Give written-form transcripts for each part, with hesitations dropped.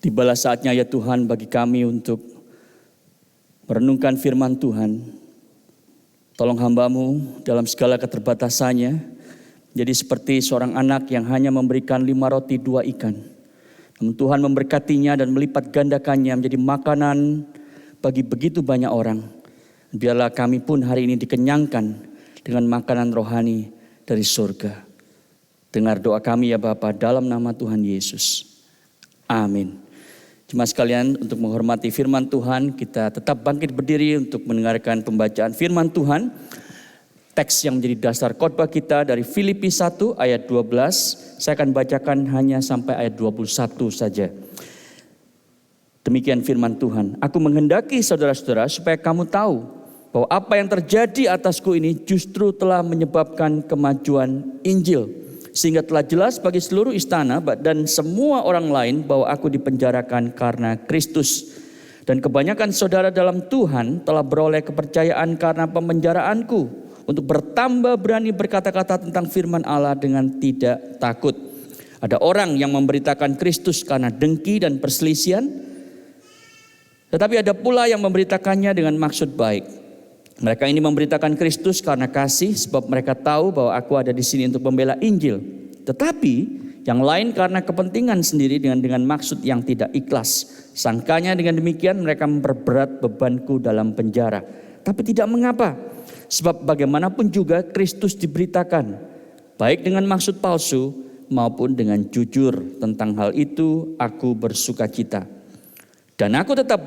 Tibalah saatnya ya Tuhan bagi kami untuk merenungkan firman Tuhan. Tolong hamba-Mu dalam segala keterbatasannya, jadi seperti seorang anak yang hanya memberikan 5 roti 2 ikan. Namun Tuhan memberkatinya dan melipat gandakannya menjadi makanan bagi begitu banyak orang. Biarlah kami pun hari ini dikenyangkan dengan makanan rohani dari surga. Dengar doa kami ya Bapa dalam nama Tuhan Yesus. Amin. Jemaat sekalian, untuk menghormati firman Tuhan, kita tetap bangkit berdiri untuk mendengarkan pembacaan firman Tuhan. Teks yang menjadi dasar khotbah kita dari Filipi 1 ayat 12. Saya akan bacakan hanya sampai ayat 21 saja. Demikian firman Tuhan. Aku menghendaki saudara-saudara supaya kamu tahu bahwa apa yang terjadi atasku ini justru telah menyebabkan kemajuan Injil. Sehingga telah jelas bagi seluruh istana dan semua orang lain bahwa aku dipenjarakan karena Kristus. Dan kebanyakan saudara dalam Tuhan telah beroleh kepercayaan karena pemenjaraanku, untuk bertambah berani berkata-kata tentang firman Allah dengan tidak takut. Ada orang yang memberitakan Kristus karena dengki dan perselisihan, tetapi ada pula yang memberitakannya dengan maksud baik. Mereka ini memberitakan Kristus karena kasih, sebab mereka tahu bahwa aku ada di sini untuk membela Injil. Tetapi yang lain karena kepentingan sendiri dengan maksud yang tidak ikhlas. Sangkanya dengan demikian mereka memperberat bebanku dalam penjara. Tapi tidak mengapa, sebab bagaimanapun juga Kristus diberitakan, baik dengan maksud palsu maupun dengan jujur. Tentang hal itu aku bersukacita. Dan aku tetap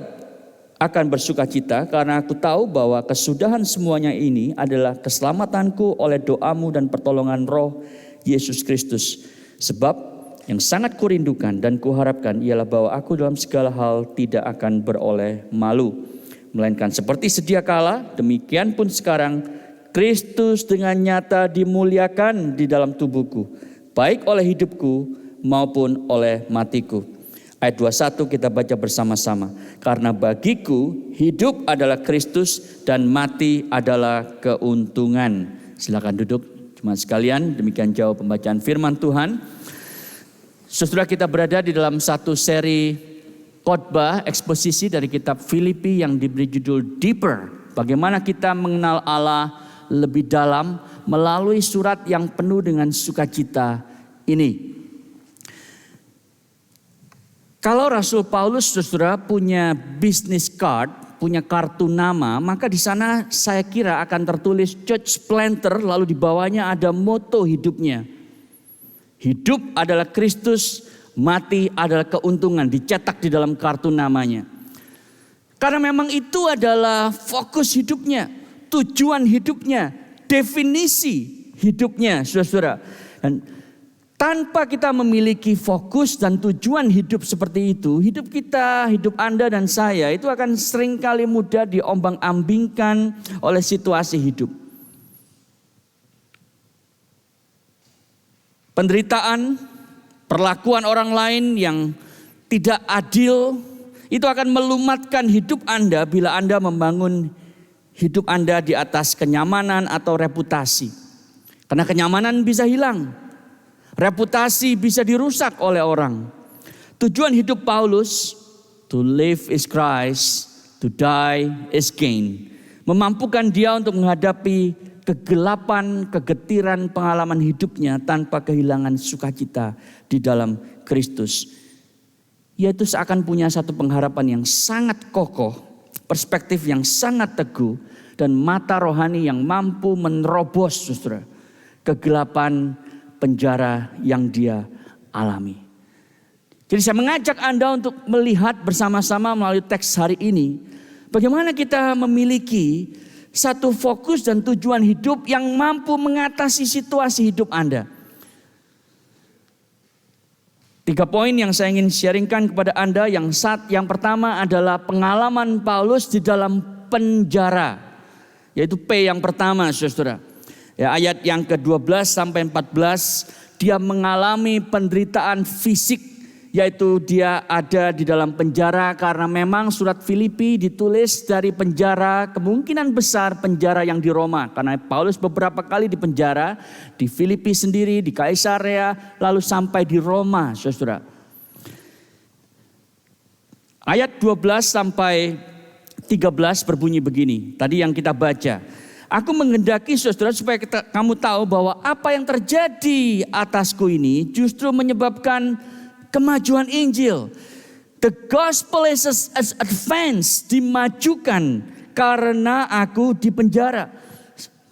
akan bersukacita karena aku tahu bahwa kesudahan semuanya ini adalah keselamatanku oleh doamu dan pertolongan Roh Yesus Kristus. Sebab yang sangat kurindukan dan kuharapkan ialah bahwa aku dalam segala hal tidak akan beroleh malu, melainkan seperti sedia kala, demikian pun sekarang Kristus dengan nyata dimuliakan di dalam tubuhku, baik oleh hidupku maupun oleh matiku. Ayat 21 kita baca bersama-sama. Karena bagiku hidup adalah Kristus dan mati adalah keuntungan. Silakan duduk jemaat sekalian. Demikian jauh pembacaan firman Tuhan. Saudara, kita berada di dalam satu seri khotbah eksposisi dari kitab Filipi yang diberi judul Deeper. Bagaimana kita mengenal Allah lebih dalam melalui surat yang penuh dengan sukacita ini. Kalau Rasul Paulus, saudara, punya business card, punya kartu nama, maka di sana saya kira akan tertulis church planter, lalu di bawahnya ada moto hidupnya. Hidup adalah Kristus, mati adalah keuntungan, dicetak di dalam kartu namanya. Karena memang itu adalah fokus hidupnya, tujuan hidupnya, definisi hidupnya, saudara-saudara. Dan tanpa kita memiliki fokus dan tujuan hidup seperti itu, hidup kita, hidup Anda dan saya itu akan seringkali mudah diombang-ambingkan oleh situasi hidup. Penderitaan, perlakuan orang lain yang tidak adil, itu akan melumatkan hidup Anda bila Anda membangun hidup Anda di atas kenyamanan atau reputasi. Karena kenyamanan bisa hilang. Reputasi bisa dirusak oleh orang. Tujuan hidup Paulus, to live is Christ, to die is gain. Memampukan dia untuk menghadapi kegelapan, kegetiran pengalaman hidupnya tanpa kehilangan sukacita di dalam Kristus. Yaitu seakan punya satu pengharapan yang sangat kokoh, perspektif yang sangat teguh, dan mata rohani yang mampu menerobos, saudara, kegelapan penjara yang dia alami. Jadi saya mengajak Anda untuk melihat bersama-sama melalui teks hari ini, bagaimana kita memiliki satu fokus dan tujuan hidup yang mampu mengatasi situasi hidup Anda. 3 poin yang saya ingin sharingkan kepada Anda. Yang pertama adalah pengalaman Paulus di dalam penjara, yaitu P yang pertama, saudara. Ya, ayat yang ke-12 sampai 14, dia mengalami penderitaan fisik, yaitu dia ada di dalam penjara karena memang surat Filipi ditulis dari penjara, kemungkinan besar penjara yang di Roma. Karena Paulus beberapa kali di penjara, di Filipi sendiri, di Kaisarea, lalu sampai di Roma, saudara. Ayat 12 sampai 13 berbunyi begini. Tadi yang kita baca. Aku menghendaki saudara supaya kamu tahu bahwa apa yang terjadi atasku ini justru menyebabkan kemajuan Injil. The gospel is advanced, dimajukan karena aku dipenjara.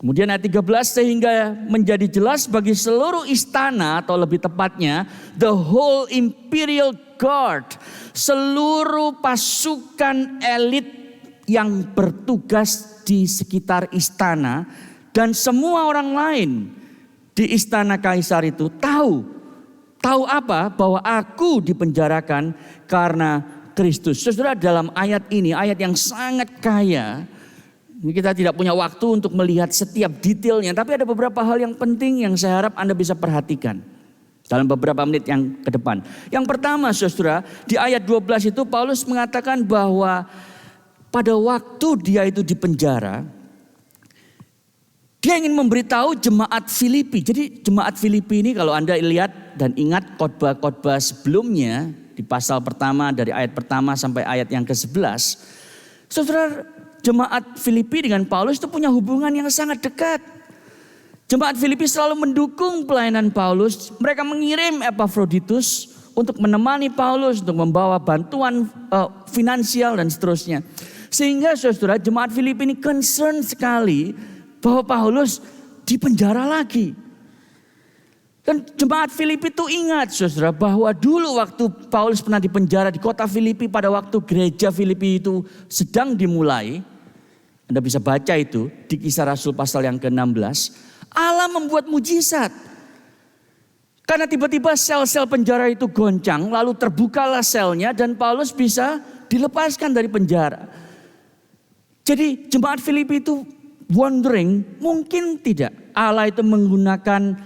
Kemudian ayat 13, sehingga menjadi jelas bagi seluruh istana, atau lebih tepatnya the whole imperial guard, seluruh pasukan elit yang bertugas di sekitar istana, dan semua orang lain di istana kaisar itu tahu apa? Bahwa aku dipenjarakan karena Kristus. Saudara, dalam ayat ini, ayat yang sangat kaya, ini kita tidak punya waktu untuk melihat setiap detailnya, tapi ada beberapa hal yang penting yang saya harap Anda bisa perhatikan dalam beberapa menit yang ke depan. Yang pertama, saudara, di ayat 12 itu Paulus mengatakan bahwa pada waktu dia itu di penjara, dia ingin memberitahu jemaat Filipi. Jadi jemaat Filipi ini kalau Anda lihat dan ingat khotbah-khotbah sebelumnya, di pasal pertama dari ayat pertama sampai ayat yang ke-11. Saudara, jemaat Filipi dengan Paulus itu punya hubungan yang sangat dekat. Jemaat Filipi selalu mendukung pelayanan Paulus. Mereka mengirim Epafroditus untuk menemani Paulus, untuk membawa bantuan finansial dan seterusnya. Sehingga saudara, jemaat Filipi ini concern sekali bahwa Paulus dipenjara lagi. Dan jemaat Filipi itu ingat saudara, bahwa dulu waktu Paulus pernah dipenjara di kota Filipi, pada waktu gereja Filipi itu sedang dimulai. Anda bisa baca itu di Kisah Rasul pasal yang ke-16. Allah membuat mujizat. Karena tiba-tiba sel-sel penjara itu goncang, lalu terbukalah selnya dan Paulus bisa dilepaskan dari penjara. Jadi jemaat Filipi itu wondering, mungkin tidak Allah itu menggunakan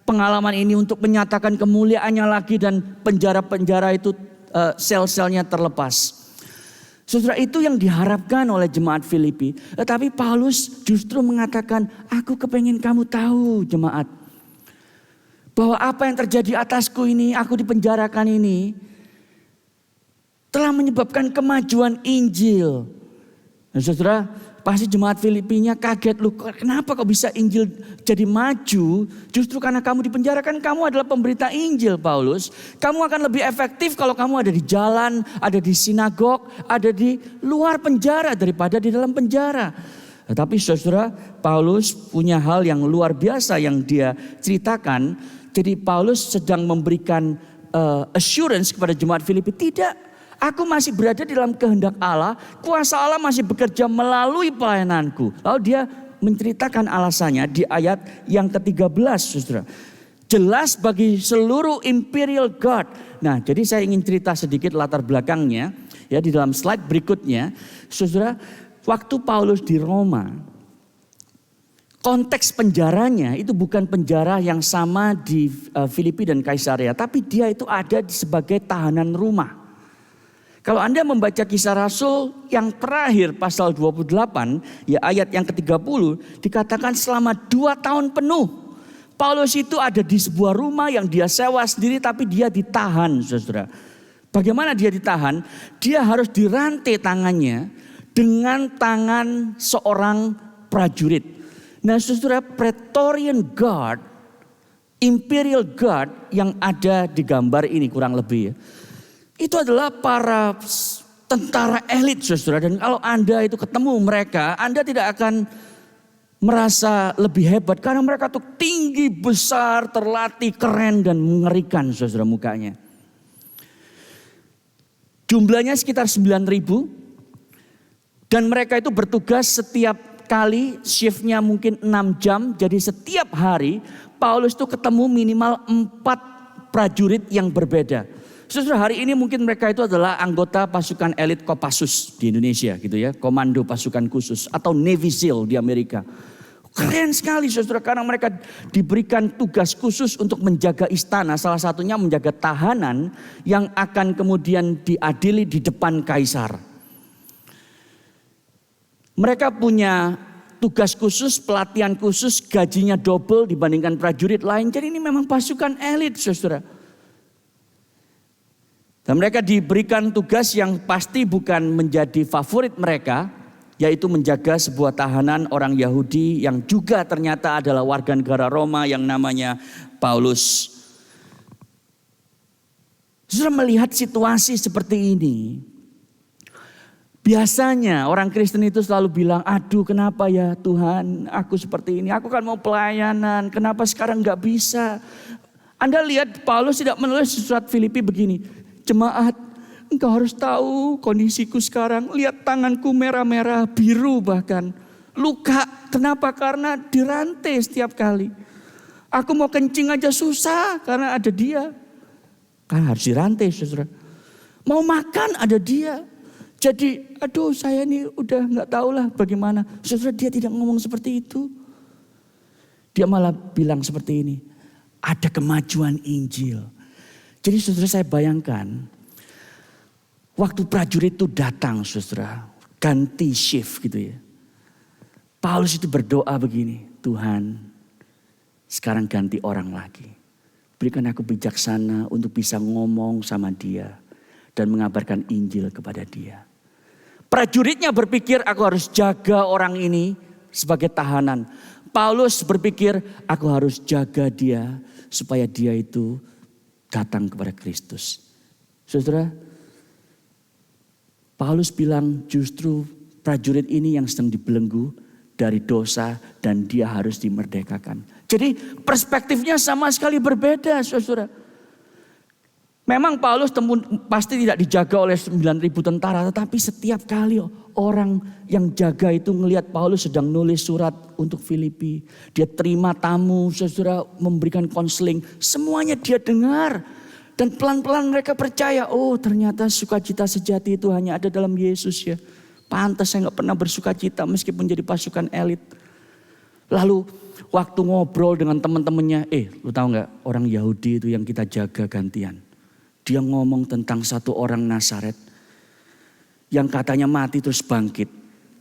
pengalaman ini untuk menyatakan kemuliaannya lagi dan penjara-penjara itu sel-selnya terlepas. Saudara, itu yang diharapkan oleh jemaat Filipi. Tetapi Paulus justru mengatakan, aku kepengen kamu tahu jemaat, bahwa apa yang terjadi atasku ini, aku dipenjarakan ini, telah menyebabkan kemajuan Injil. Dan saudara, pasti jemaat Filipinya kaget, lu kenapa kok bisa Injil jadi maju? Justru karena kamu dipenjarakan, kamu adalah pemberita Injil Paulus. Kamu akan lebih efektif kalau kamu ada di jalan, ada di sinagog, ada di luar penjara daripada di dalam penjara. Tetapi saudara, Paulus punya hal yang luar biasa yang dia ceritakan. Jadi Paulus sedang memberikan assurance kepada jemaat Filipi, tidak. Aku masih berada di dalam kehendak Allah. Kuasa Allah masih bekerja melalui pelayananku. Lalu dia menceritakan alasannya di ayat yang ke-13, saudara. Jelas bagi seluruh imperial guard. Nah, jadi saya ingin cerita sedikit latar belakangnya. Ya, di dalam slide berikutnya, saudara, waktu Paulus di Roma, konteks penjaranya itu bukan penjara yang sama di Filipi dan Kaisarea, tapi dia itu ada sebagai tahanan rumah. Kalau Anda membaca Kisah Rasul yang terakhir pasal 28, ya ayat yang ke-30, dikatakan selama 2 tahun penuh Paulus itu ada di sebuah rumah yang dia sewa sendiri, tapi dia ditahan, saudara. Bagaimana dia ditahan? Dia harus dirantai tangannya dengan tangan seorang prajurit. Nah, saudara, Praetorian Guard, Imperial Guard yang ada di gambar ini kurang lebih ya, itu adalah para tentara elit, saudara. Dan kalau Anda itu ketemu mereka, Anda tidak akan merasa lebih hebat. Karena mereka tuh tinggi, besar, terlatih, keren, dan mengerikan, saudara, mukanya. Jumlahnya sekitar 9.000. Dan mereka itu bertugas setiap kali, shiftnya mungkin 6 jam. Jadi setiap hari, Paulus itu ketemu minimal 4 prajurit yang berbeda. Saudara, hari ini mungkin mereka itu adalah anggota pasukan elit Kopassus di Indonesia gitu ya. Komando pasukan khusus atau Navy SEAL di Amerika. Keren sekali saudara, karena mereka diberikan tugas khusus untuk menjaga istana. Salah satunya menjaga tahanan yang akan kemudian diadili di depan kaisar. Mereka punya tugas khusus, pelatihan khusus, gajinya double dibandingkan prajurit lain. Jadi ini memang pasukan elit saudara. Dan mereka diberikan tugas yang pasti bukan menjadi favorit mereka, yaitu menjaga sebuah tahanan orang Yahudi yang juga ternyata adalah warga negara Roma yang namanya Paulus. Saudara melihat situasi seperti ini, biasanya orang Kristen itu selalu bilang, aduh kenapa ya Tuhan aku seperti ini, aku kan mau pelayanan, kenapa sekarang gak bisa. Anda lihat Paulus tidak menulis surat Filipi begini, jemaat engkau harus tahu kondisiku sekarang, lihat tanganku merah-merah, biru bahkan, luka. Kenapa? Karena dirantai setiap kali. Aku mau kencing aja susah karena ada dia. Kan harus dirantai saudara. Mau makan ada dia. Jadi aduh saya ini udah gak tahu lah bagaimana. Saudara, dia tidak ngomong seperti itu. Dia malah bilang seperti ini. Ada kemajuan Injil. Jadi saudara, saya bayangkan. Waktu prajurit itu datang saudara. Ganti shift gitu ya. Paulus itu berdoa begini. Tuhan, sekarang ganti orang lagi. Berikan aku bijaksana untuk bisa ngomong sama dia. Dan mengabarkan Injil kepada dia. Prajuritnya berpikir aku harus jaga orang ini sebagai tahanan. Paulus berpikir aku harus jaga dia supaya dia itu datang kepada Kristus. Saudara, Paulus bilang justru prajurit ini yang sedang dibelenggu dari dosa dan dia harus dimerdekakan. Jadi perspektifnya sama sekali berbeda saudara. Memang Paulus pasti tidak dijaga oleh 9.000 tentara. Tetapi setiap kali orang yang jaga itu ngelihat Paulus sedang nulis surat untuk Filipi. Dia terima tamu saudara, memberikan konseling. Semuanya dia dengar. Dan pelan-pelan mereka percaya. Oh ternyata sukacita sejati itu hanya ada dalam Yesus ya. Pantas saya gak pernah bersukacita meskipun jadi pasukan elit. Lalu waktu ngobrol dengan teman-temannya. Lu tahu gak orang Yahudi itu yang kita jaga gantian. Dia ngomong tentang satu orang Nazaret yang katanya mati terus bangkit.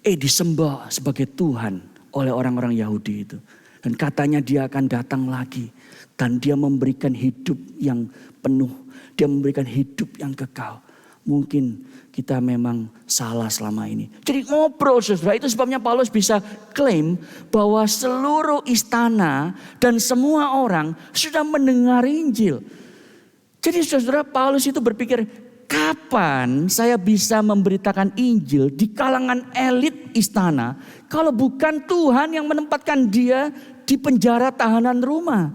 Disembah sebagai Tuhan oleh orang-orang Yahudi itu. Dan katanya dia akan datang lagi. Dan dia memberikan hidup yang penuh. Dia memberikan hidup yang kekal. Mungkin kita memang salah selama ini. Jadi ngobrol saudara, itu sebabnya Paulus bisa klaim bahwa seluruh istana dan semua orang sudah mendengar Injil. Jadi saudara, Paulus itu berpikir, kapan saya bisa memberitakan Injil di kalangan elit istana kalau bukan Tuhan yang menempatkan dia di penjara tahanan Roma.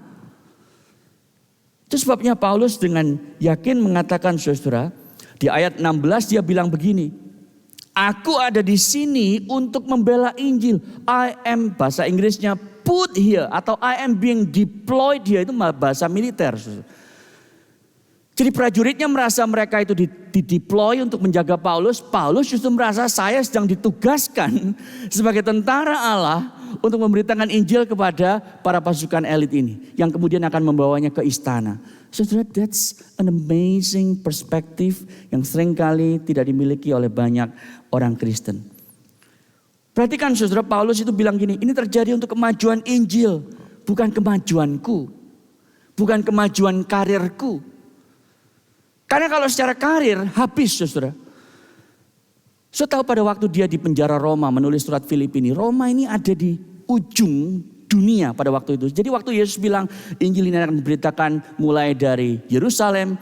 Itu sebabnya Paulus dengan yakin mengatakan saudara, di ayat 16 dia bilang begini, aku ada di sini untuk membela Injil. I am, bahasa Inggrisnya put here, atau I am being deployed here, itu bahasa militer. Jadi prajuritnya merasa mereka itu dideploy untuk menjaga Paulus. Paulus justru merasa saya sedang ditugaskan sebagai tentara Allah untuk memberitakan Injil kepada para pasukan elit ini. Yang kemudian akan membawanya ke istana. Saudara, that's an amazing perspective yang seringkali tidak dimiliki oleh banyak orang Kristen. Perhatikan saudara, Paulus itu bilang gini, ini terjadi untuk kemajuan Injil. Bukan kemajuanku. Bukan kemajuan karirku. Karena kalau secara karir habis saudara. Saya tahu pada waktu dia di penjara Roma menulis surat Filipi ini. Roma ini ada di ujung dunia pada waktu itu. Jadi waktu Yesus bilang Injil ini akan diberitakan mulai dari Yerusalem,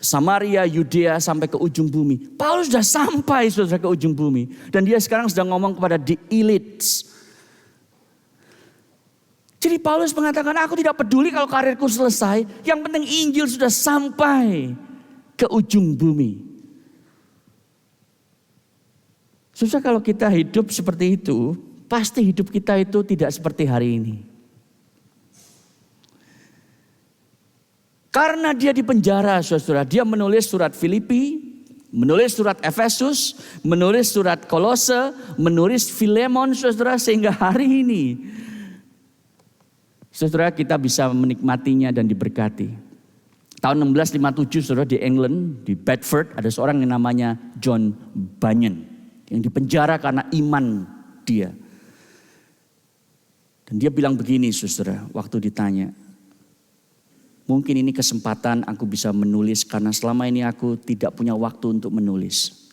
Samaria, Yudea sampai ke ujung bumi. Paulus sudah sampai saudara ke ujung bumi. Dan dia sekarang sedang ngomong kepada the elites. Jadi Paulus mengatakan aku tidak peduli kalau karirku selesai. Yang penting Injil sudah sampai ke ujung bumi. Susah kalau kita hidup seperti itu, pasti hidup kita itu tidak seperti hari ini. Karena dia di penjara, saudara, dia menulis surat Filipi, menulis surat Efesus, menulis surat Kolose, menulis Filemon, saudara, sehingga hari ini, saudara, kita bisa menikmatinya dan diberkati. Tahun 1657 saudara di England, di Bedford ada seorang yang namanya John Bunyan. Yang dipenjara karena iman dia. Dan dia bilang begini saudara waktu ditanya. Mungkin ini kesempatan aku bisa menulis karena selama ini aku tidak punya waktu untuk menulis.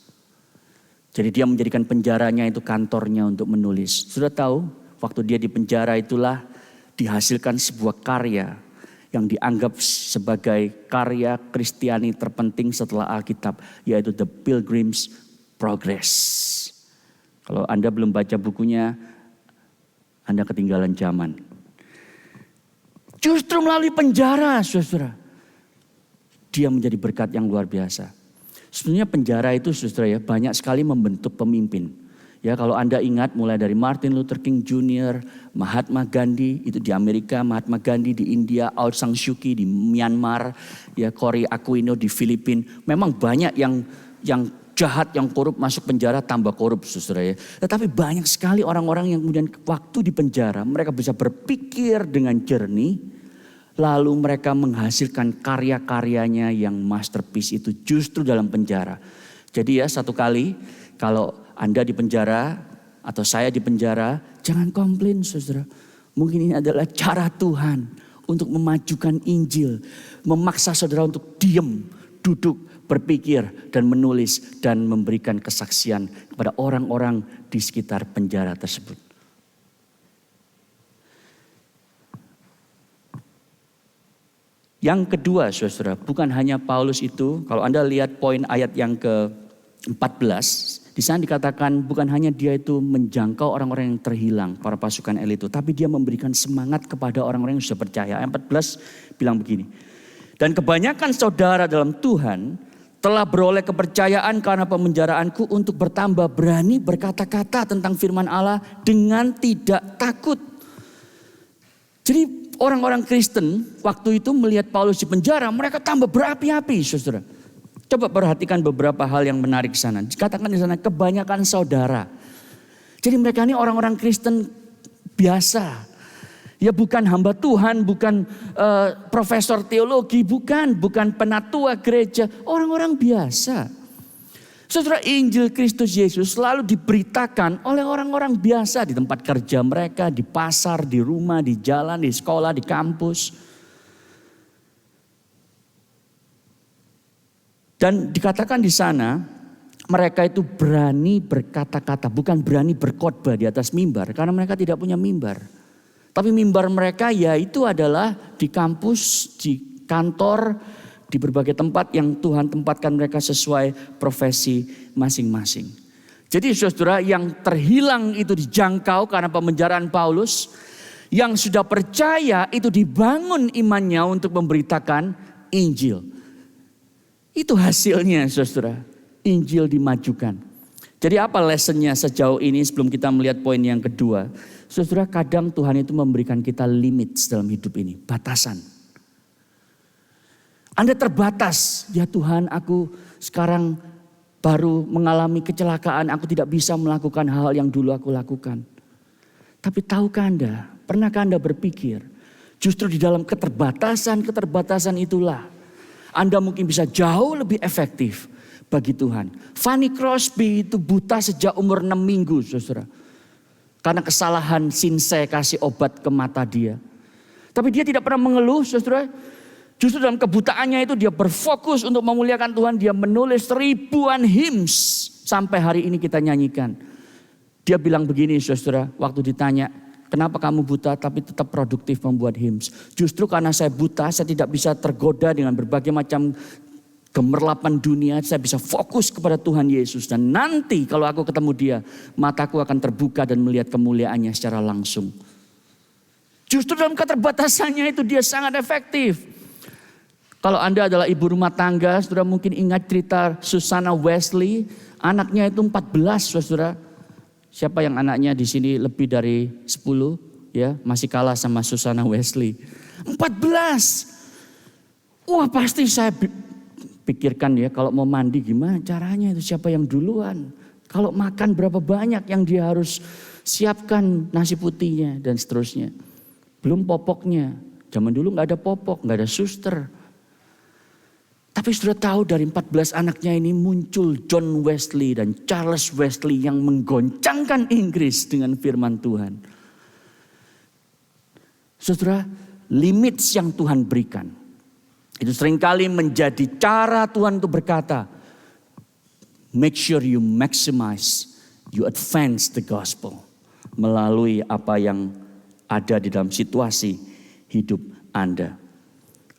Jadi dia menjadikan penjaranya itu kantornya untuk menulis. Sudah tahu, waktu dia di penjara itulah dihasilkan sebuah karya yang dianggap sebagai karya Kristiani terpenting setelah Alkitab, yaitu The Pilgrim's Progress. Kalau Anda belum baca bukunya, Anda ketinggalan zaman. Justru melalui penjara, saudara, dia menjadi berkat yang luar biasa. Sebenarnya penjara itu, saudara ya, banyak sekali membentuk pemimpin. Ya, kalau Anda ingat mulai dari Martin Luther King Jr., Mahatma Gandhi itu di Amerika, Mahatma Gandhi di India, Aung San Suu Kyi di Myanmar, ya Cory Aquino di Filipina. Memang banyak yang jahat, yang korup masuk penjara tambah korup, saudara ya. Tetapi banyak sekali orang-orang yang kemudian waktu di penjara mereka bisa berpikir dengan jernih, lalu mereka menghasilkan karya-karyanya yang masterpiece itu justru dalam penjara. Jadi ya, satu kali kalau Anda di penjara atau saya di penjara, jangan komplain, saudara. Mungkin ini adalah cara Tuhan untuk memajukan Injil, memaksa saudara untuk diam, duduk, berpikir dan menulis dan memberikan kesaksian kepada orang-orang di sekitar penjara tersebut. Yang kedua, saudara, bukan hanya Paulus itu. Kalau Anda lihat poin ayat yang ke-14, di sana dikatakan bukan hanya dia itu menjangkau orang-orang yang terhilang, para pasukan elit itu, tapi dia memberikan semangat kepada orang-orang yang sudah percaya. Ayat 14 bilang begini, dan kebanyakan saudara dalam Tuhan telah beroleh kepercayaan karena pemenjaraanku untuk bertambah berani berkata-kata tentang firman Allah dengan tidak takut. Jadi orang-orang Kristen waktu itu melihat Paulus di penjara, mereka tambah berapi-api, saudara. Coba perhatikan beberapa hal yang menarik di sana. Dikatakan di sana kebanyakan saudara. Jadi mereka ini orang-orang Kristen biasa. Ya bukan hamba Tuhan, bukan profesor teologi, bukan penatua gereja. Orang-orang biasa. Saudara, Injil Kristus Yesus selalu diberitakan oleh orang-orang biasa di tempat kerja mereka, di pasar, di rumah, di jalan, di sekolah, di kampus. Dan dikatakan di sana mereka itu berani berkata-kata, bukan berani berkhotbah di atas mimbar karena mereka tidak punya mimbar. Tapi mimbar mereka yaitu adalah di kampus, di kantor, di berbagai tempat yang Tuhan tempatkan mereka sesuai profesi masing-masing. Jadi saudara, yang terhilang itu dijangkau karena pemenjaraan Paulus. Yang sudah percaya itu dibangun imannya untuk memberitakan Injil. Itu hasilnya, saudara. Injil dimajukan. Jadi apa lessonnya sejauh ini sebelum kita melihat poin yang kedua? Saudara, kadang Tuhan itu memberikan kita limits dalam hidup ini. Batasan. Anda terbatas. Ya Tuhan, aku sekarang baru mengalami kecelakaan. Aku tidak bisa melakukan hal yang dulu aku lakukan. Tapi tahukah Anda, pernahkah Anda berpikir, justru di dalam keterbatasan itulah Anda mungkin bisa jauh lebih efektif bagi Tuhan. Fanny Crosby itu buta sejak umur 6 minggu, saudara. Karena kesalahan Sinse kasih obat ke mata dia. Tapi dia tidak pernah mengeluh, saudara. Justru dalam kebutaannya itu dia berfokus untuk memuliakan Tuhan. Dia menulis ribuan hymns sampai hari ini kita nyanyikan. Dia bilang begini, saudara, waktu ditanya, kenapa kamu buta tapi tetap produktif membuat hymns? Justru karena saya buta, saya tidak bisa tergoda dengan berbagai macam gemerlapan dunia. Saya bisa fokus kepada Tuhan Yesus. Dan nanti kalau aku ketemu dia, mataku akan terbuka dan melihat kemuliaannya secara langsung. Justru dalam keterbatasannya itu dia sangat efektif. Kalau Anda adalah ibu rumah tangga, saudara mungkin ingat cerita Susana Wesley. Anaknya itu 14, saudara. Siapa yang anaknya di sini lebih dari 10, ya masih kalah sama Susana Wesley. 14. Wah, pasti saya pikirkan ya, kalau mau mandi gimana caranya itu, siapa yang duluan. Kalau makan berapa banyak yang dia harus siapkan nasi putihnya dan seterusnya. Belum popoknya. Zaman dulu gak ada popok, gak ada suster. Tapi sudah tahu dari 14 anaknya ini muncul John Wesley dan Charles Wesley yang menggoncangkan Inggris dengan firman Tuhan. Saudara, limits yang Tuhan berikan. Itu seringkali menjadi cara Tuhan untuk berkata, make sure you maximize, you advance the gospel. Melalui apa yang ada di dalam situasi hidup Anda.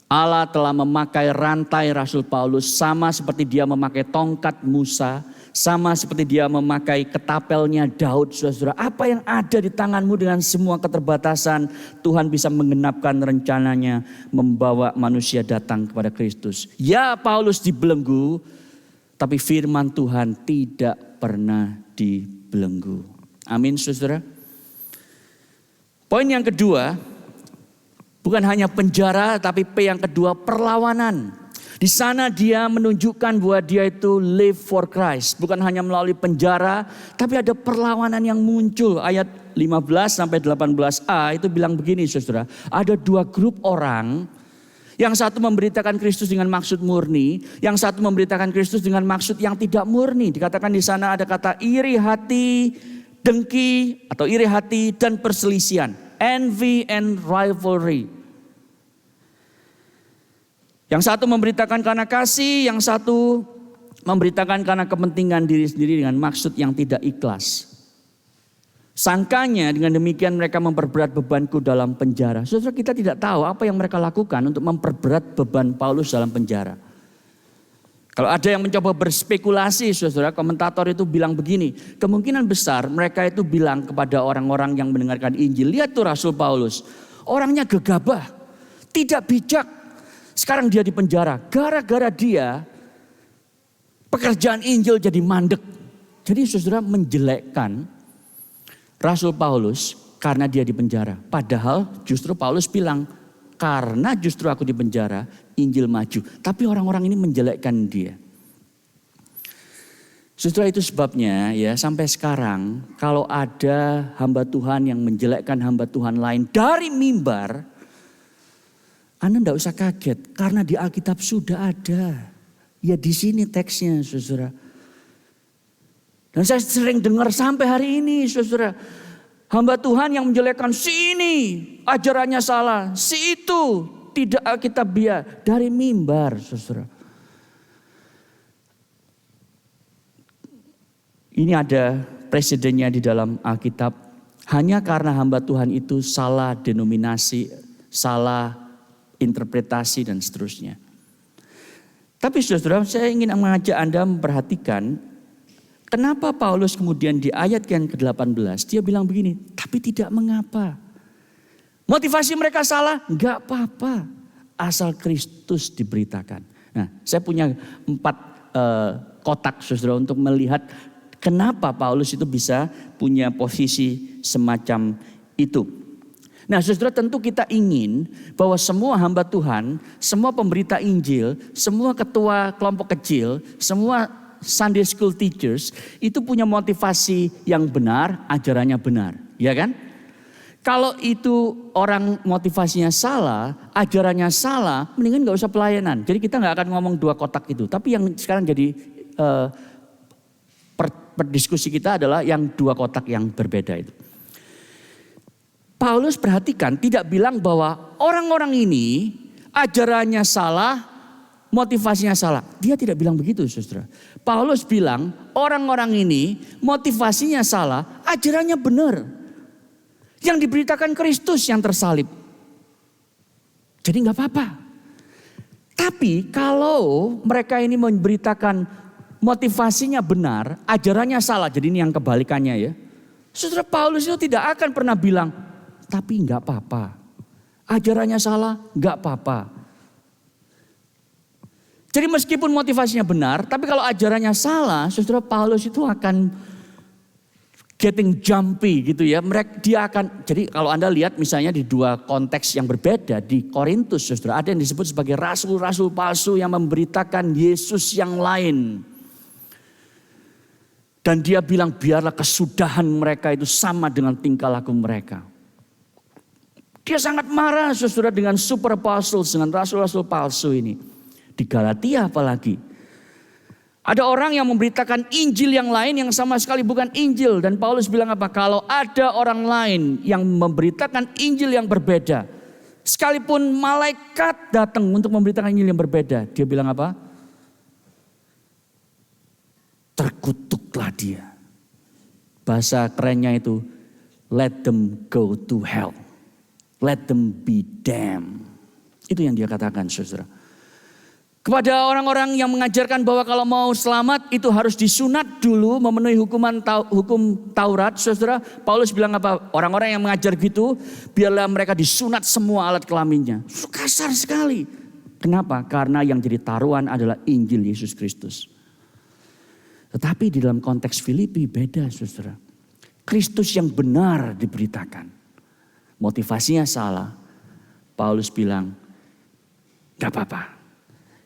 Allah telah memakai rantai Rasul Paulus sama seperti dia memakai tongkat Musa. Sama seperti dia memakai ketapelnya Daud, saudara. Apa yang ada di tanganmu dengan semua keterbatasan, Tuhan bisa menggenapkan rencananya membawa manusia datang kepada Kristus. Ya, Paulus dibelenggu, tapi firman Tuhan tidak pernah dibelenggu. Amin, saudara. Poin yang kedua, bukan hanya penjara, tapi P yang kedua, perlawanan. Di sana dia menunjukkan bahwa dia itu live for Christ. Bukan hanya melalui penjara, tapi ada perlawanan yang muncul. Ayat 15 sampai 18a itu bilang begini, saudara. Ada dua grup orang. Yang satu memberitakan Kristus dengan maksud murni. Yang satu memberitakan Kristus dengan maksud yang tidak murni. Dikatakan di sana ada kata iri hati, dengki atau iri hati dan perselisihan. Envy and rivalry. Yang satu memberitakan karena kasih, yang satu memberitakan karena kepentingan diri sendiri dengan maksud yang tidak ikhlas. Sangkanya dengan demikian mereka memperberat bebanku dalam penjara. Saudara, kita tidak tahu apa yang mereka lakukan untuk memperberat beban Paulus dalam penjara. Kalau ada yang mencoba berspekulasi, saudara, komentator itu bilang begini. Kemungkinan besar mereka itu bilang kepada orang-orang yang mendengarkan Injil. Lihat tuh Rasul Paulus, orangnya gegabah, tidak bijak. Sekarang dia di penjara, gara-gara dia pekerjaan Injil jadi mandek. Jadi saudara menjelekkan Rasul Paulus karena dia di penjara. Padahal justru Paulus bilang, karena justru aku di penjara, Injil maju. Tapi orang-orang ini menjelekkan dia. Saudara, itu sebabnya ya sampai sekarang kalau ada hamba Tuhan yang menjelekkan hamba Tuhan lain dari mimbar, Anda tidak usah kaget karena di Alkitab sudah ada. Ya di sini teksnya, saudara. Dan saya sering dengar sampai hari ini, saudara. Hamba Tuhan yang menjelekkan si ini ajarannya salah, si itu tidak Alkitabiah dari mimbar, saudara. Ini ada presidennya di dalam Alkitab. Hanya karena hamba Tuhan itu salah denominasi, salah interpretasi dan seterusnya. Tapi saudara, saya ingin mengajak Anda memperhatikan kenapa Paulus kemudian di ayat yang ke-18 dia bilang begini, tapi tidak mengapa. Motivasi mereka salah, enggak apa-apa. Asal Kristus diberitakan. Nah, saya punya 4 kotak saudara untuk melihat kenapa Paulus itu bisa punya posisi semacam itu. Nah, saudara, tentu kita ingin bahwa semua hamba Tuhan, semua pemberita Injil, semua ketua kelompok kecil, semua Sunday school teachers itu punya motivasi yang benar, ajarannya benar, ya kan? Kalau itu orang motivasinya salah, ajarannya salah, mendingan gak usah pelayanan. Jadi kita gak akan ngomong 2 kotak itu. Tapi yang sekarang jadi perdiskusi kita adalah yang 2 kotak yang berbeda itu. Paulus perhatikan tidak bilang bahwa orang-orang ini ajarannya salah, motivasinya salah. Dia tidak bilang begitu, saudara. Paulus bilang orang-orang ini motivasinya salah, ajarannya benar. Yang diberitakan Kristus yang tersalib. Jadi nggak apa-apa. Tapi kalau mereka ini memberitakan motivasinya benar, ajarannya salah. Jadi ini yang kebalikannya ya. Saudara, Paulus itu tidak akan pernah bilang, tapi nggak apa-apa. Ajarannya salah, nggak apa-apa. Jadi meskipun motivasinya benar, tapi kalau ajarannya salah, saudara, Paulus itu akan getting jumpy gitu ya. Dia akan, jadi kalau Anda lihat misalnya di 2 konteks yang berbeda di Korintus, saudara, ada yang disebut sebagai rasul-rasul palsu yang memberitakan Yesus yang lain. Dan dia bilang biarlah kesudahan mereka itu sama dengan tingkah laku mereka. Dia sangat marah, saudara, dengan super apostles, dengan rasul-rasul palsu ini. Di Galatia apalagi. Ada orang yang memberitakan Injil yang lain yang sama sekali bukan Injil. Dan Paulus bilang apa? Kalau ada orang lain yang memberitakan Injil yang berbeda. Sekalipun malaikat datang untuk memberitakan Injil yang berbeda, dia bilang apa? Terkutuklah dia. Bahasa kerennya itu, let them go to hell. Let them be damned. Itu yang dia katakan, saudara. Kepada orang-orang yang mengajarkan bahwa kalau mau selamat itu harus disunat dulu, memenuhi hukum Taurat, saudara. Paulus bilang apa? Orang-orang yang mengajar gitu, biarlah mereka disunat semua alat kelaminnya. Kasar sekali. Kenapa? Karena yang jadi taruhan adalah Injil Yesus Kristus. Tetapi di dalam konteks Filipi beda, saudara. Kristus yang benar diberitakan. Motivasinya salah. Paulus bilang, gak apa-apa.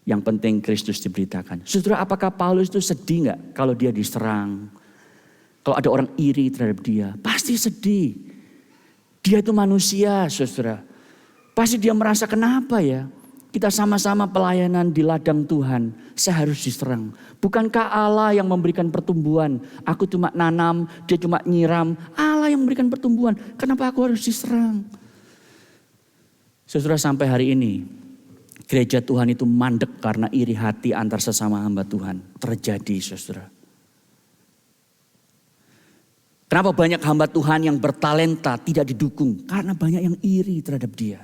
Yang penting Kristus diberitakan. Saudara, apakah Paulus itu sedih gak kalau dia diserang? Kalau ada orang iri terhadap dia, pasti sedih. Dia itu manusia, saudara. Pasti dia merasa kenapa ya? Kita sama-sama pelayanan di ladang Tuhan, saya harus diserang. Bukankah Allah yang memberikan pertumbuhan? Aku cuma nanam, dia cuma nyiram. Allah yang memberikan pertumbuhan, kenapa aku harus diserang? Saudara, sampai hari ini gereja Tuhan itu mandek karena iri hati antar sesama hamba Tuhan. Terjadi, saudara. Kenapa banyak hamba Tuhan yang bertalenta tidak didukung? Karena banyak yang iri terhadap dia.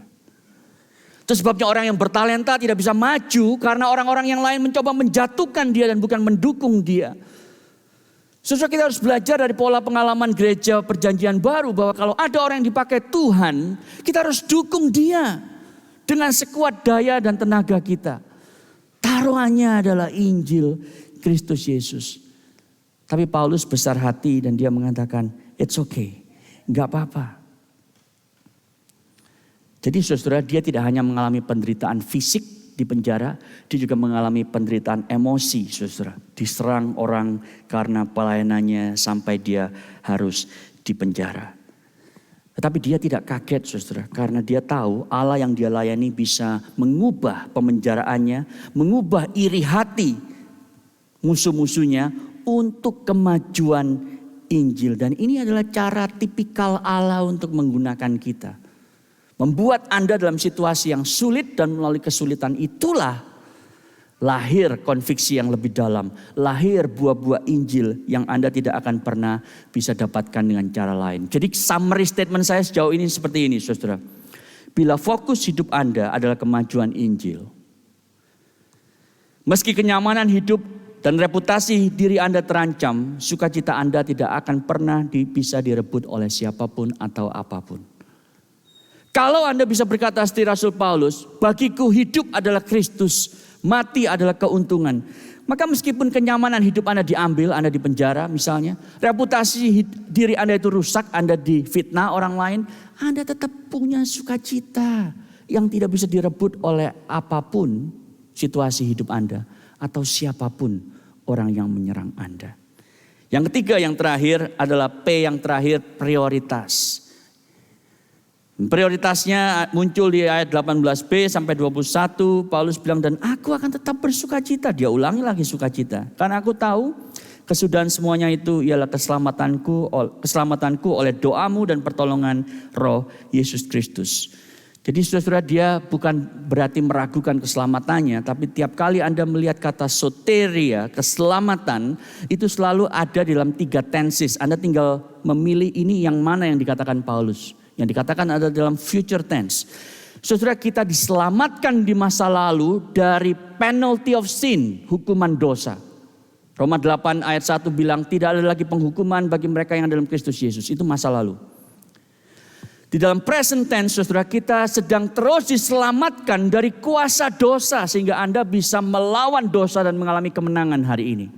Itu sebabnya orang yang bertalenta tidak bisa maju karena orang-orang yang lain mencoba menjatuhkan dia dan bukan mendukung dia. Saudara, kita harus belajar dari pola pengalaman gereja perjanjian baru bahwa kalau ada orang yang dipakai Tuhan, kita harus dukung dia dengan sekuat daya dan tenaga kita. Taruhannya adalah Injil Kristus Yesus. Tapi Paulus besar hati dan dia mengatakan, it's okay, gak apa-apa. Jadi saudara, dia tidak hanya mengalami penderitaan fisik di penjara, dia juga mengalami penderitaan emosi, saudara. Diserang orang karena pelayanannya sampai dia harus dipenjara. Tetapi dia tidak kaget, saudara, karena dia tahu Allah yang dia layani bisa mengubah pemenjaraannya, mengubah iri hati musuh-musuhnya untuk kemajuan Injil. Dan ini adalah cara tipikal Allah untuk menggunakan kita. Membuat Anda dalam situasi yang sulit dan melalui kesulitan itulah lahir konviksi yang lebih dalam. Lahir buah-buah Injil yang Anda tidak akan pernah bisa dapatkan dengan cara lain. Jadi summary statement saya sejauh ini seperti ini, saudara. Bila fokus hidup Anda adalah kemajuan Injil. Meski kenyamanan hidup dan reputasi diri Anda terancam, sukacita Anda tidak akan pernah bisa direbut oleh siapapun atau apapun. Kalau Anda bisa berkata seperti Rasul Paulus, bagiku hidup adalah Kristus, mati adalah keuntungan. Maka meskipun kenyamanan hidup Anda diambil, Anda dipenjara misalnya, reputasi diri Anda itu rusak, Anda difitnah orang lain, Anda tetap punya sukacita yang tidak bisa direbut oleh apapun situasi hidup Anda atau siapapun orang yang menyerang Anda. Yang ketiga, yang terakhir adalah P yang terakhir, prioritas. Prioritasnya muncul di ayat 18b sampai 21. Paulus bilang, dan aku akan tetap bersukacita. Dia ulangi lagi sukacita. Karena aku tahu kesudahan semuanya itu ialah keselamatanku oleh doamu dan pertolongan Roh Yesus Kristus. Jadi saudara, dia bukan berarti meragukan keselamatannya. Tapi tiap kali Anda melihat kata soteria, keselamatan, itu selalu ada dalam 3 tenses. Anda tinggal memilih ini yang mana yang dikatakan Paulus. Yang dikatakan ada dalam future tense. Saudara, kita diselamatkan di masa lalu dari penalty of sin, hukuman dosa. Roma 8 ayat 1 bilang tidak ada lagi penghukuman bagi mereka yang dalam Kristus Yesus. Itu masa lalu. Di dalam present tense, saudara, kita sedang terus diselamatkan dari kuasa dosa sehingga Anda bisa melawan dosa dan mengalami kemenangan hari ini.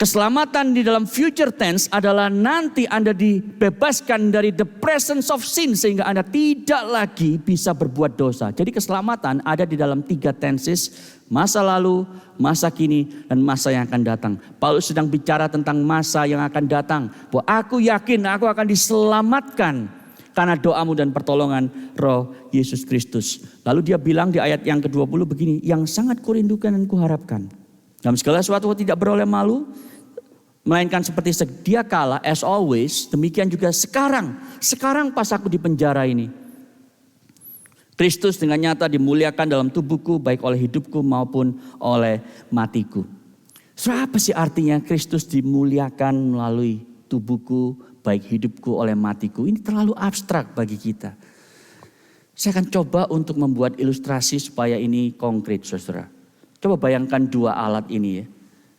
Keselamatan di dalam future tense adalah nanti Anda dibebaskan dari the presence of sin sehingga Anda tidak lagi bisa berbuat dosa. Jadi keselamatan ada di dalam 3 tenses, masa lalu, masa kini, dan masa yang akan datang. Paulus sedang bicara tentang masa yang akan datang. Bahwa aku yakin aku akan diselamatkan karena doamu dan pertolongan Roh Yesus Kristus. Lalu dia bilang di ayat yang ke-20 begini, yang sangat kurindukan dan kuharapkan. Dalam segala sesuatu tidak beroleh malu, melainkan seperti sedia kala, as always, demikian juga sekarang. Sekarang pas aku di penjara ini, Kristus dengan nyata dimuliakan dalam tubuhku, baik oleh hidupku maupun oleh matiku. Saudara, apa sih artinya Kristus dimuliakan melalui tubuhku, baik hidupku oleh matiku? Ini terlalu abstrak bagi kita. Saya akan coba untuk membuat ilustrasi supaya ini konkret, saudara. Coba bayangkan dua alat ini ya.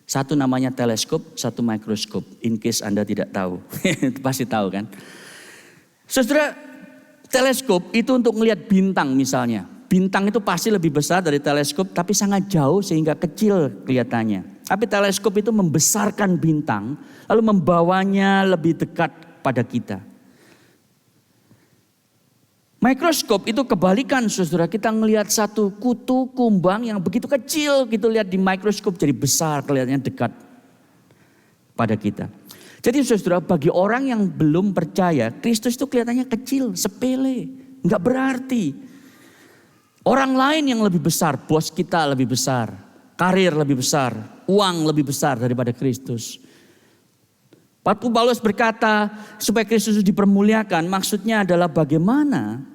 Satu namanya teleskop, satu mikroskop. In case Anda tidak tahu, pasti tahu kan. Saudara, teleskop itu untuk melihat bintang misalnya. Bintang itu pasti lebih besar dari teleskop tapi sangat jauh sehingga kecil kelihatannya. Tapi teleskop itu membesarkan bintang lalu membawanya lebih dekat pada kita. Mikroskop itu kebalikan saudara, kita melihat satu kutu kumbang yang begitu kecil gitu lihat di mikroskop jadi besar kelihatannya dekat pada kita. Jadi saudara, bagi orang yang belum percaya, Kristus itu kelihatannya kecil, sepele, enggak berarti. Orang lain yang lebih besar, bos kita lebih besar, karir lebih besar, uang lebih besar daripada Kristus. Waktu Paulus berkata supaya Kristus dipermuliakan, maksudnya adalah bagaimana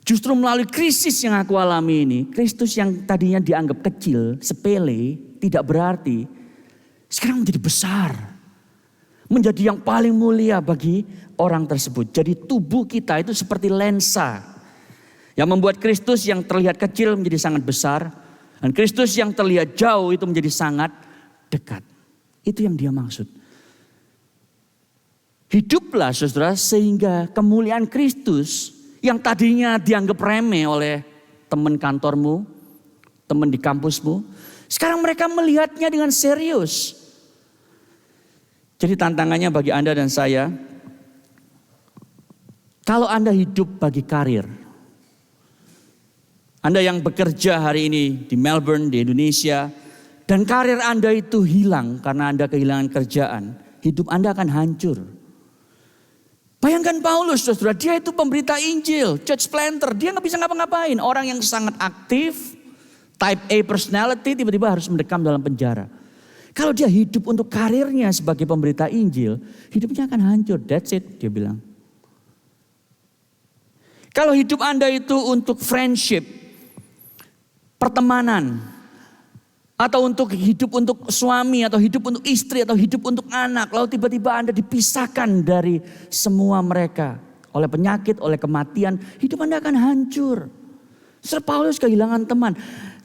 justru melalui krisis yang aku alami ini, Kristus yang tadinya dianggap kecil, sepele, tidak berarti, sekarang menjadi besar. Menjadi yang paling mulia bagi orang tersebut. Jadi tubuh kita itu seperti lensa yang membuat Kristus yang terlihat kecil menjadi sangat besar. Dan Kristus yang terlihat jauh itu menjadi sangat dekat. Itu yang dia maksud. Hiduplah saudara sehingga kemuliaan Kristus yang tadinya dianggap remeh oleh teman kantormu, teman di kampusmu. Sekarang mereka melihatnya dengan serius. Jadi tantangannya bagi Anda dan saya, kalau Anda hidup bagi karir, Anda yang bekerja hari ini di Melbourne, di Indonesia, dan karir Anda itu hilang karena Anda kehilangan kerjaan, hidup Anda akan hancur. Bayangkan Paulus, saudara, dia itu pemberita Injil, church planter, dia nggak bisa ngapa-ngapain. Orang yang sangat aktif, type A personality, tiba-tiba harus mendekam dalam penjara. Kalau dia hidup untuk karirnya sebagai pemberita Injil, hidupnya akan hancur. That's it, dia bilang. Kalau hidup Anda itu untuk friendship, pertemanan, atau untuk hidup untuk suami, atau hidup untuk istri, atau hidup untuk anak, lalu tiba-tiba Anda dipisahkan dari semua mereka oleh penyakit, oleh kematian, hidup Anda akan hancur. Sir Paulus kehilangan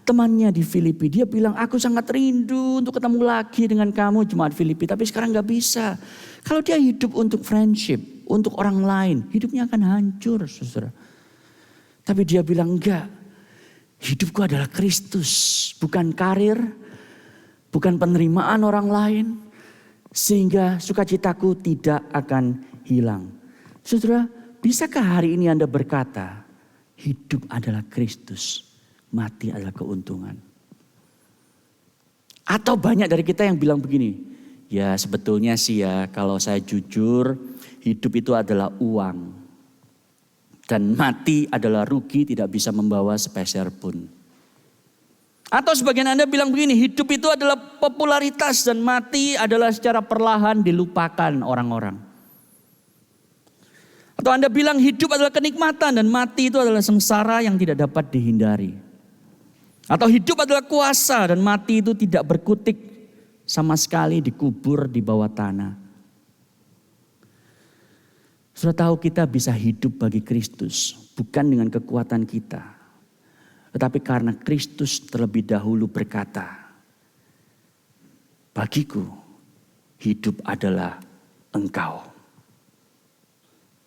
temannya di Filipi, dia bilang aku sangat rindu untuk ketemu lagi dengan kamu jemaat Filipi, tapi sekarang gak bisa. Kalau dia hidup untuk friendship, untuk orang lain, hidupnya akan hancur saudara. Tapi dia bilang enggak, hidupku adalah Kristus, bukan karir, bukan penerimaan orang lain, sehingga sukacitaku tidak akan hilang. Saudara, bisakah hari ini Anda berkata, hidup adalah Kristus, mati adalah keuntungan? Atau banyak dari kita yang bilang begini, ya sebetulnya sih ya kalau saya jujur hidup itu adalah uang. Dan mati adalah rugi, tidak bisa membawa sepeser pun. Atau sebagian Anda bilang begini, hidup itu adalah popularitas dan mati adalah secara perlahan dilupakan orang-orang. Atau Anda bilang hidup adalah kenikmatan dan mati itu adalah sengsara yang tidak dapat dihindari. Atau hidup adalah kuasa dan mati itu tidak berkutik sama sekali, dikubur di bawah tanah. Sudah tahu kita bisa hidup bagi Kristus bukan dengan kekuatan kita. Tetapi karena Kristus terlebih dahulu berkata, bagiku hidup adalah engkau.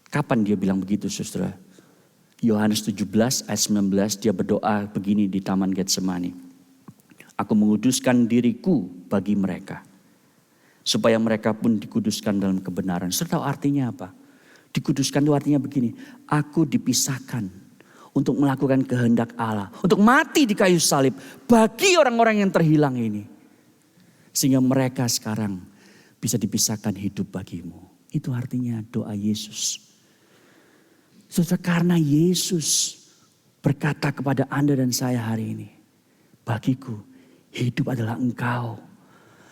Kapan dia bilang begitu saudara? Yohanes 17 ayat 19 dia berdoa begini di Taman Getsemani. Aku menguduskan diriku bagi mereka. Supaya mereka pun dikuduskan dalam kebenaran. Saudara tahu artinya apa? Dikuduskan itu artinya begini. Aku dipisahkan untuk melakukan kehendak Allah. Untuk mati di kayu salib bagi orang-orang yang terhilang ini. Sehingga mereka sekarang bisa dipisahkan hidup bagimu. Itu artinya doa Yesus. Saudara, karena Yesus berkata kepada Anda dan saya hari ini, bagiku hidup adalah engkau.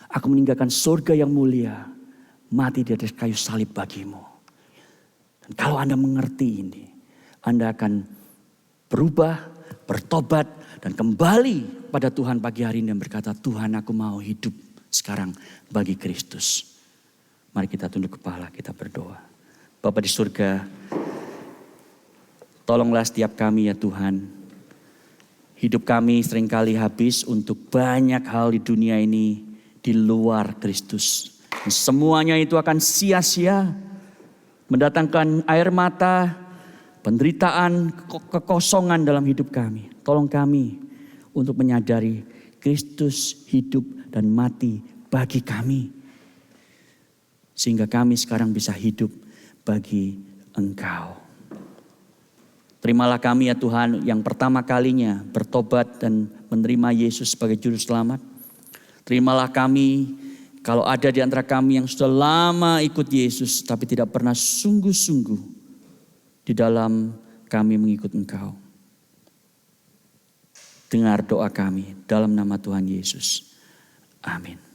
Aku meninggalkan surga yang mulia, mati di atas kayu salib bagimu. Dan kalau Anda mengerti ini, Anda akan berubah, bertobat, dan kembali pada Tuhan pagi hari ini dan berkata, Tuhan aku mau hidup sekarang bagi Kristus. Mari kita tunduk kepala, kita berdoa. Bapa di surga, tolonglah setiap kami ya Tuhan. Hidup kami seringkali habis untuk banyak hal di dunia ini di luar Kristus. Dan semuanya itu akan sia-sia, mendatangkan air mata, penderitaan, kekosongan dalam hidup kami. Tolong kami untuk menyadari Kristus hidup dan mati bagi kami. Sehingga kami sekarang bisa hidup bagi Engkau. Terimalah kami ya Tuhan yang pertama kalinya bertobat dan menerima Yesus sebagai juru selamat. Terimalah kami kalau ada di antara kami yang sudah lama ikut Yesus tapi tidak pernah sungguh-sungguh di dalam kami mengikut Engkau. Dengar doa kami dalam nama Tuhan Yesus. Amin.